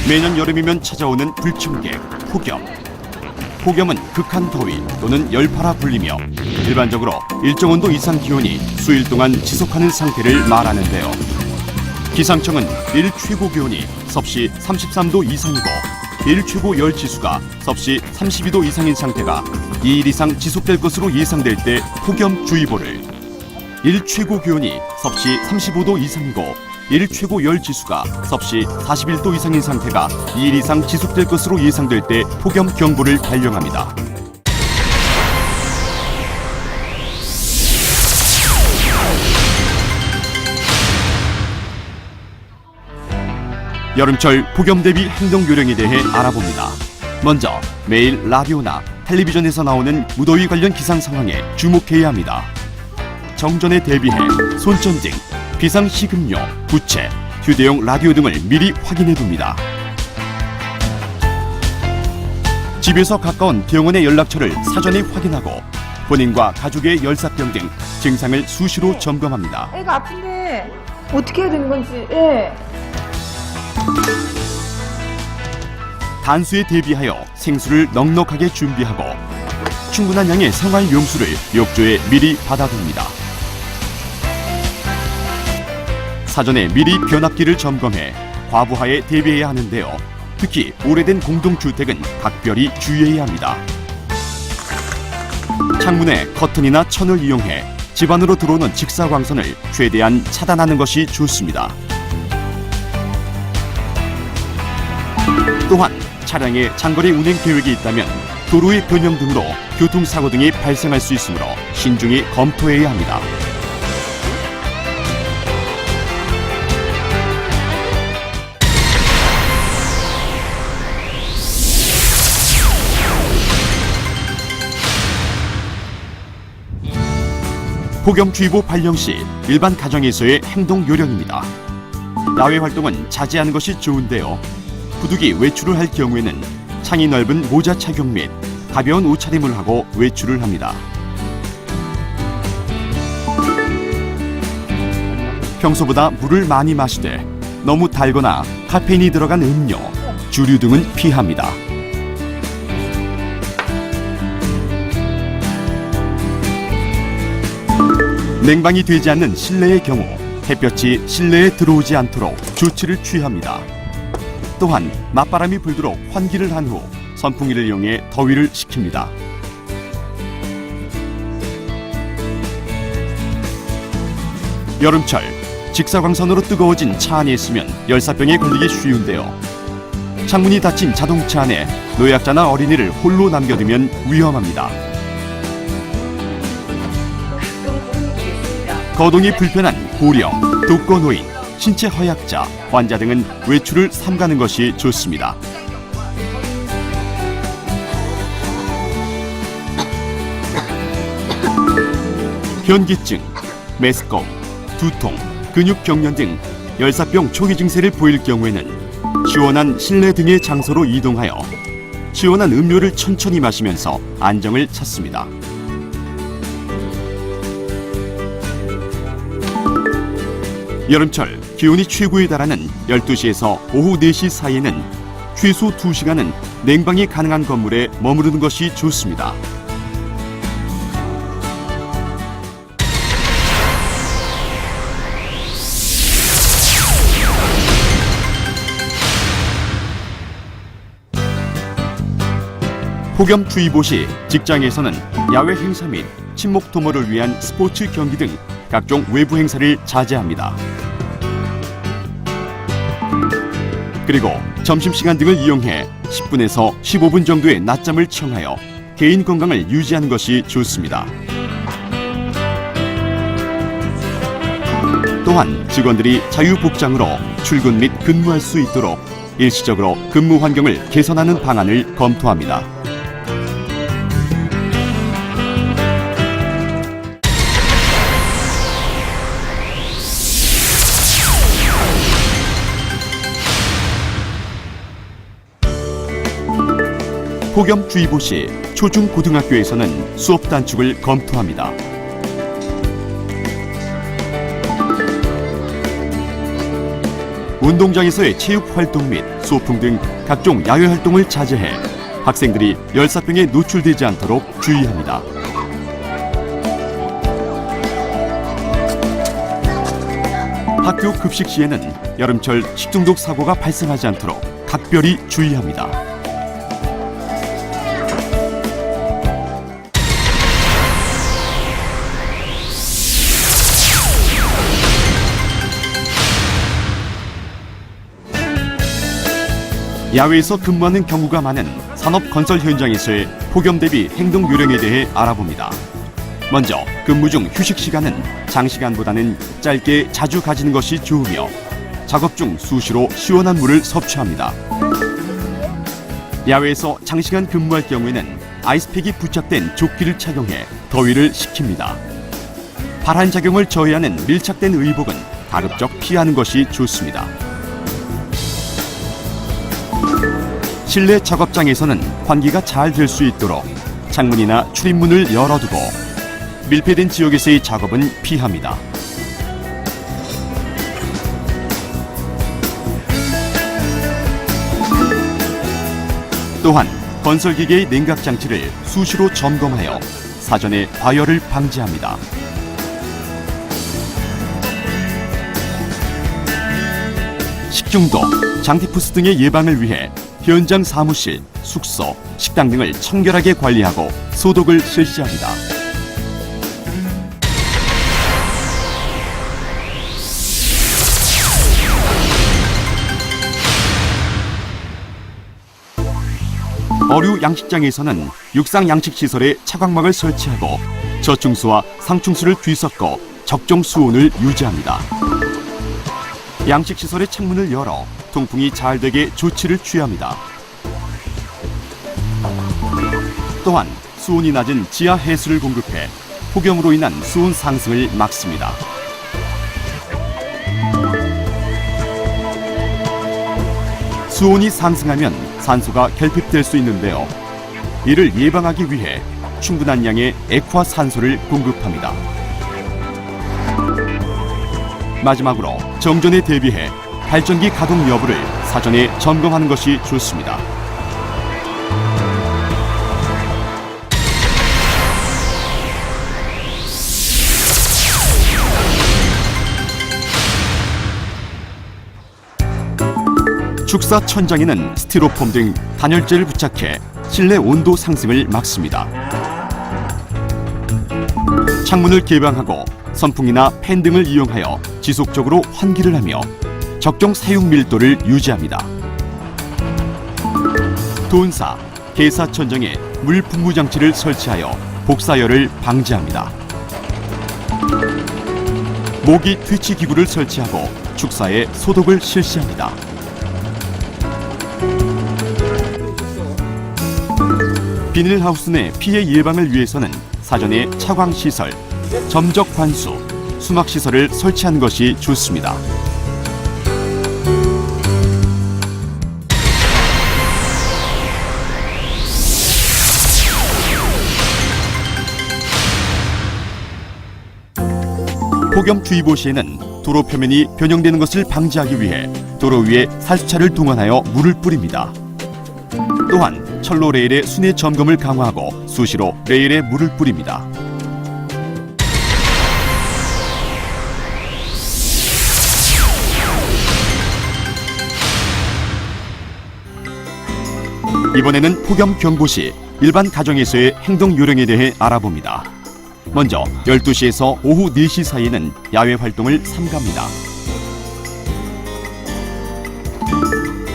매년 여름이면 찾아오는 불청객, 폭염. 폭염은 극한 더위 또는 열파라 불리며 일반적으로 일정 온도 이상 기온이 수일 동안 지속하는 상태를 말하는데요. 기상청은 일 최고 기온이 섭씨 33도 이상이고 일 최고 열 지수가 섭씨 32도 이상인 상태가 2일 이상 지속될 것으로 예상될 때 폭염주의보를, 일 최고 기온이 섭씨 35도 이상이고 일 최고 열 지수가 섭씨 41도 이상인 상태가 2일 이상 지속될 것으로 예상될 때 폭염 경보를 발령합니다. 여름철 폭염 대비 행동 요령에 대해 알아봅니다. 먼저 매일 라디오나 텔레비전에서 나오는 무더위 관련 기상 상황에 주목해야 합니다. 정전에 대비해 손전등, 비상식음료, 부채, 휴대용 라디오 등을 미리 확인해둡니다. 집에서 가까운 병원의 연락처를 사전에 확인하고 본인과 가족의 열사병 등 증상을 수시로 점검합니다. 애가 아픈데 어떻게 해야 되는 건지. 예. 단수에 대비하여 생수를 넉넉하게 준비하고 충분한 양의 생활용수를 욕조에 미리 받아둡니다. 사전에 미리 변압기를 점검해 과부하에 대비해야 하는데요. 특히 오래된 공동주택은 각별히 주의해야 합니다. 창문에 커튼이나 천을 이용해 집 안으로 들어오는 직사광선을 최대한 차단하는 것이 좋습니다. 또한 차량의 장거리 운행 계획이 있다면 도로의 변형 등으로 교통사고 등이 발생할 수 있으므로 신중히 검토해야 합니다. 폭염주의보 발령 시 일반 가정에서의 행동 요령입니다. 야외 활동은 자제하는 것이 좋은데요. 부득이 외출을 할 경우에는 창이 넓은 모자 착용 및 가벼운 옷차림을 하고 외출을 합니다. 평소보다 물을 많이 마시되 너무 달거나 카페인이 들어간 음료, 주류 등은 피합니다. 냉방이 되지 않는 실내의 경우 햇볕이 실내에 들어오지 않도록 조치를 취합니다. 또한 맞바람이 불도록 환기를 한 후 선풍기를 이용해 더위를 식힙니다. 여름철 직사광선으로 뜨거워진 차 안에 있으면 열사병에 걸리기 쉬운데요. 창문이 닫힌 자동차 안에 노약자나 어린이를 홀로 남겨두면 위험합니다. 거동이 불편한 고령, 독거노인, 신체 허약자, 환자 등은 외출을 삼가는 것이 좋습니다. 현기증, 메스꺼움, 두통, 근육경련 등 열사병 초기 증세를 보일 경우에는 시원한 실내 등의 장소로 이동하여 시원한 음료를 천천히 마시면서 안정을 찾습니다. 여름철 기온이 최고에 달하는 12시에서 오후 4시 사이에는 최소 2시간은 냉방이 가능한 건물에 머무르는 것이 좋습니다. 폭염주의보 시 직장에서는 야외 행사 및 친목 도모를 위한 스포츠 경기 등 각종 외부 행사를 자제합니다. 그리고 점심시간 등을 이용해 10분에서 15분 정도의 낮잠을 청하여 개인 건강을 유지하는 것이 좋습니다. 또한 직원들이 자유복장으로 출근 및 근무할 수 있도록 일시적으로 근무 환경을 개선하는 방안을 검토합니다. 폭염주의보 시 초중고등학교에서는 수업 단축을 검토합니다. 운동장에서의 체육 활동 및 소풍 등 각종 야외 활동을 자제해 학생들이 열사병에 노출되지 않도록 주의합니다. 학교 급식 시에는 여름철 식중독 사고가 발생하지 않도록 각별히 주의합니다. 야외에서 근무하는 경우가 많은 산업 건설 현장에서의 폭염 대비 행동 요령에 대해 알아봅니다. 먼저 근무 중 휴식 시간은 장시간보다는 짧게 자주 가지는 것이 좋으며 작업 중 수시로 시원한 물을 섭취합니다. 야외에서 장시간 근무할 경우에는 아이스팩이 부착된 조끼를 착용해 더위를 식힙니다. 발한 작용을 저해하는 밀착된 의복은 가급적 피하는 것이 좋습니다. 실내 작업장에서는 환기가 잘 될 수 있도록 창문이나 출입문을 열어두고 밀폐된 지역에서의 작업은 피합니다. 또한 건설기계의 냉각 장치를 수시로 점검하여 사전에 과열을 방지합니다. 식중독, 장티푸스 등의 예방을 위해 현장 사무실, 숙소, 식당 등을 청결하게 관리하고 소독을 실시합니다. 어류 양식장에서는 육상 양식 시설에 차광막을 설치하고 저충수와 상충수를 뒤섞어 적정 수온을 유지합니다. 양식 시설의 창문을 열어 통풍이 잘 되게 조치를 취합니다. 또한 수온이 낮은 지하 해수를 공급해 폭염으로 인한 수온 상승을 막습니다. 수온이 상승하면 산소가 결핍될 수 있는데요. 이를 예방하기 위해 충분한 양의 액화 산소를 공급합니다. 마지막으로 정전에 대비해 발전기 가동 여부를 사전에 점검하는 것이 좋습니다. 축사 천장에는 스티로폼 등 단열재를 부착해 실내 온도 상승을 막습니다. 창문을 개방하고 선풍기나 팬 등을 이용하여 지속적으로 환기를 하며 적정 사용 밀도를 유지합니다. 도은사, 개사 천장에 물 분무 장치를 설치하여 복사열을 방지합니다. 모기 퇴치 기구를 설치하고 축사에 소독을 실시합니다. 비닐하우스 내 피해 예방을 위해서는 사전에 차광시설, 점적 관수, 수막시설을 설치하는 것이 좋습니다. 폭염주의보 시에는 도로 표면이 변형되는 것을 방지하기 위해 도로 위에 살수차를 동원하여 물을 뿌립니다. 또한 철로 레일의 순회 점검을 강화하고 수시로 레일에 물을 뿌립니다. 이번에는 폭염 경보 시 일반 가정에서의 행동 요령에 대해 알아봅니다. 먼저 12시에서 오후 4시 사이에는 야외 활동을 삼갑니다.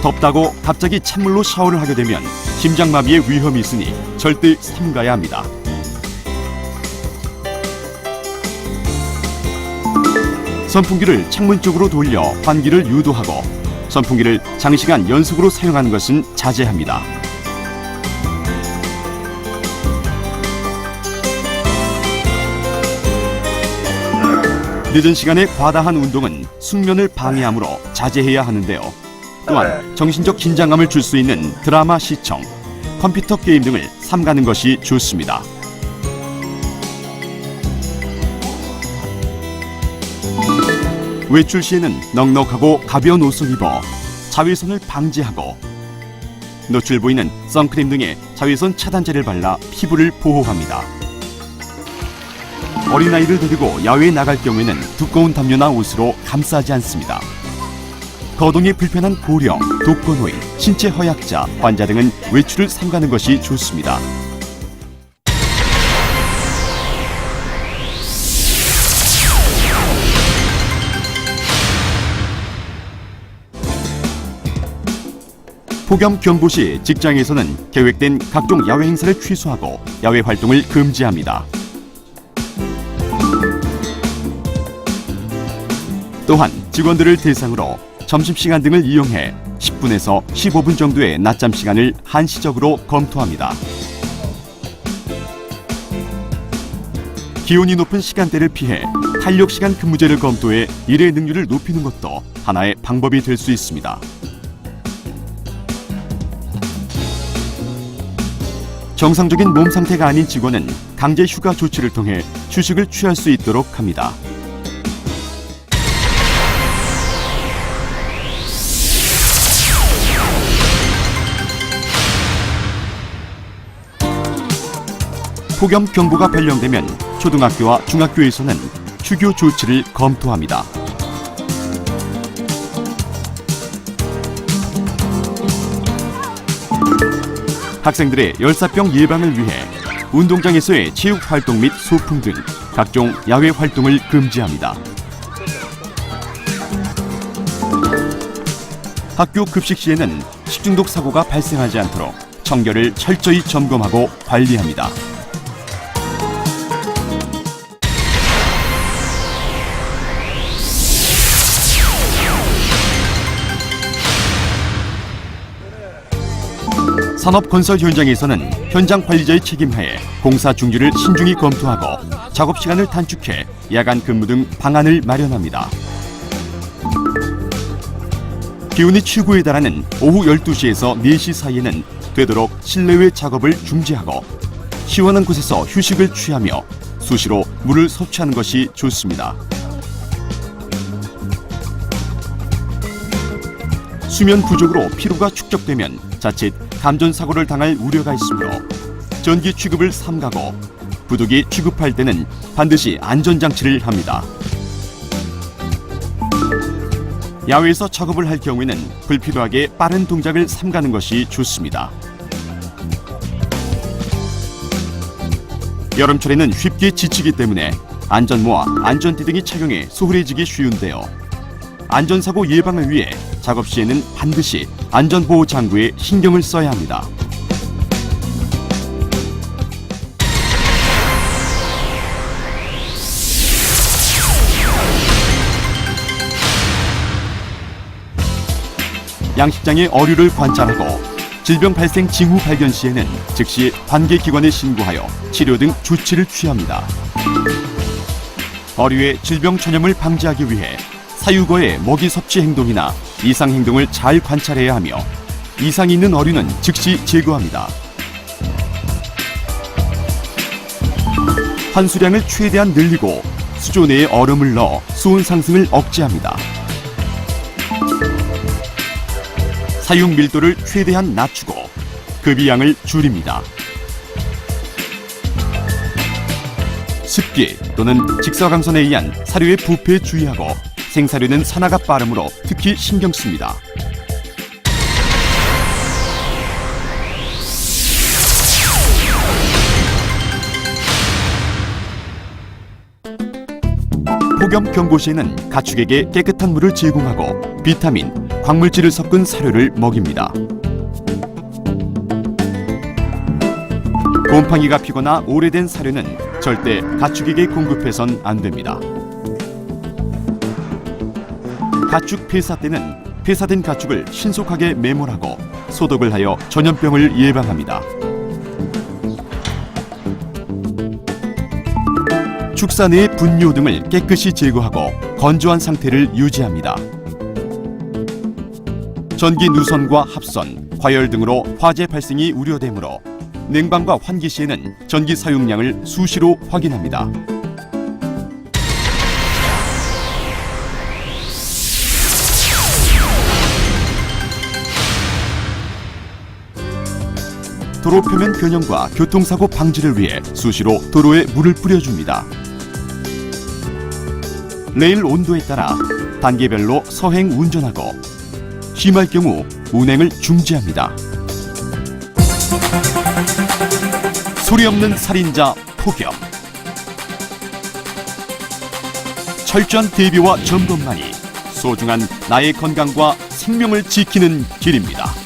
덥다고 갑자기 찬물로 샤워를 하게 되면 심장마비의 위험이 있으니 절대 삼가야 합니다. 선풍기를 창문 쪽으로 돌려 환기를 유도하고 선풍기를 장시간 연속으로 사용하는 것은 자제합니다. 늦은 시간에 과다한 운동은 숙면을 방해하므로 자제해야 하는데요. 또한 정신적 긴장감을 줄 수 있는 드라마 시청, 컴퓨터 게임 등을 삼가는 것이 좋습니다. 외출 시에는 넉넉하고 가벼운 옷을 입어 자외선을 방지하고 노출 보이는 선크림 등의 자외선 차단제를 발라 피부를 보호합니다. 어린아이를 데리고 야외에 나갈 경우에는 두꺼운 담요나 옷으로 감싸지 않습니다. 거동이 불편한 고령, 독거노인, 신체 허약자, 환자 등은 외출을 삼가는 것이 좋습니다. 폭염 경보 시 직장에서는 계획된 각종 야외 행사를 취소하고 야외 활동을 금지합니다. 또한 직원들을 대상으로 점심시간 등을 이용해 10분에서 15분 정도의 낮잠 시간을 한시적으로 검토합니다. 기온이 높은 시간대를 피해 탄력시간 근무제를 검토해 일의 능률을 높이는 것도 하나의 방법이 될 수 있습니다. 정상적인 몸 상태가 아닌 직원은 강제 휴가 조치를 통해 휴식을 취할 수 있도록 합니다. 폭염 경보가 발령되면 초등학교와 중학교에서는 휴교 조치를 검토합니다. 학생들의 열사병 예방을 위해 운동장에서의 체육 활동 및 소풍 등 각종 야외 활동을 금지합니다. 학교 급식 시에는 식중독 사고가 발생하지 않도록 청결을 철저히 점검하고 관리합니다. 산업건설 현장에서는 현장 관리자의 책임하에 공사 중지를 신중히 검토하고 작업 시간을 단축해 야간 근무 등 방안을 마련합니다. 기온이 최고에 달하는 오후 12시에서 4시 사이에는 되도록 실내외 작업을 중지하고 시원한 곳에서 휴식을 취하며 수시로 물을 섭취하는 것이 좋습니다. 수면 부족으로 피로가 축적되면 자칫 감전사고를 당할 우려가 있으므로 전기 취급을 삼가고 부득이 취급할 때는 반드시 안전장치를 합니다. 야외에서 작업을 할 경우에는 불필요하게 빠른 동작을 삼가는 것이 좋습니다. 여름철에는 쉽게 지치기 때문에 안전모와 안전띠 등이 착용해 소홀해지기 쉬운데요. 안전사고 예방을 위해 작업 시에는 반드시 안전보호 장구에 신경을 써야 합니다. 양식장의 어류를 관찰하고 질병 발생 징후 발견 시에는 즉시 관계기관에 신고하여 치료 등 조치를 취합니다. 어류의 질병 전염을 방지하기 위해 사육어의 먹이 섭취 행동이나 이상 행동을 잘 관찰해야 하며 이상이 있는 어류는 즉시 제거합니다. 환수량을 최대한 늘리고 수조 내에 얼음을 넣어 수온 상승을 억제합니다. 사육 밀도를 최대한 낮추고 급이양을 줄입니다. 습기 또는 직사광선에 의한 사료의 부패에 주의하고 생사료는 산화가 빠르므로 특히 신경 씁니다. 폭염 경보 시에는 가축에게 깨끗한 물을 제공하고 비타민, 광물질을 섞은 사료를 먹입니다. 곰팡이가 피거나 오래된 사료는 절대 가축에게 공급해선 안 됩니다. 가축 폐사 때는 폐사된 가축을 신속하게 매몰하고 소독을 하여 전염병을 예방합니다. 축사 내의 분뇨 등을 깨끗이 제거하고 건조한 상태를 유지합니다. 전기 누선과 합선, 과열 등으로 화재 발생이 우려되므로 냉방과 환기 시에는 전기 사용량을 수시로 확인합니다. 도로 표면 변형과 교통사고 방지를 위해 수시로 도로에 물을 뿌려줍니다. 레일 온도에 따라 단계별로 서행 운전하고 심할 경우 운행을 중지합니다. 소리 없는 살인자 폭염. 철저한 대비와 점검만이 소중한 나의 건강과 생명을 지키는 길입니다.